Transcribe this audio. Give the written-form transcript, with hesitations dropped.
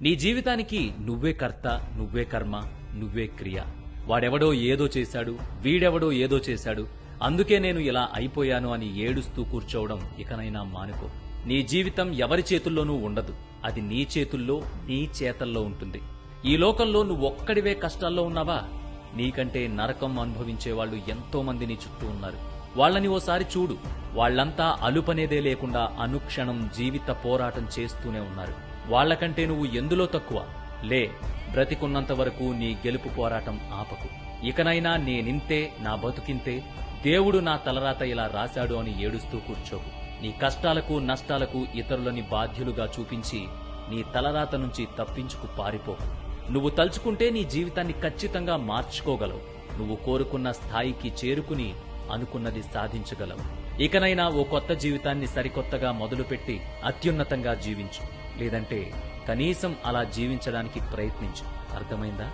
నీ జీవితానికి నువ్వే కర్త, నువ్వే కర్మ, నువ్వే క్రియ. వాడెవడో ఏదో చేశాడు, వీడెవడో ఏదో చేశాడు, అందుకే నేను ఇలా అయిపోయాను అని ఏడుస్తూ కూర్చోవడం ఇకనైనా మానుకో. నీ జీవితం ఎవరి చేతుల్లోనూ ఉండదు. అది నీ చేతుల్లో, నీ చేతల్లో ఉంటుంది. ఈ లోకంలో నువ్వొక్కడివే కష్టాల్లో ఉన్నావా? నీకంటే నరకం అనుభవించేవాళ్లు ఎంతో మంది నీ చుట్టూ ఉన్నారు. వాళ్ళని ఓసారి చూడు. వాళ్లంతా అలుపనేదే లేకుండా అనుక్షణం జీవిత పోరాటం చేస్తూనే ఉన్నారు. వాళ్లకంటే నువ్వు ఎందులో తక్కువ? లే, బ్రతికున్నంత వరకు నీ గెలుపు పోరాటం ఆపకు. ఇకనైనా నేనింతే, నా బతుకింతే, దేవుడు నా తలరాత ఇలా రాశాడు అని ఏడుస్తూ కూర్చోకు. నీ కష్టాలకు నష్టాలకు ఇతరులని బాధ్యులుగా చూపించి నీ తలరాత నుంచి తప్పించుకు పారిపోకు. నువ్వు తలుచుకుంటే నీ జీవితాన్ని ఖచ్చితంగా మార్చుకోగలవు. నువ్వు కోరుకున్న స్థాయికి చేరుకుని అనుకున్నది సాధించగలవు. ఇకనైనా ఓ కొత్త జీవితాన్ని సరికొత్తగా మొదలుపెట్టి అత్యున్నతంగా జీవించు. లేదంటే కనీసం అలా జీవించడానికి ప్రయత్నించు. అర్థమైందా?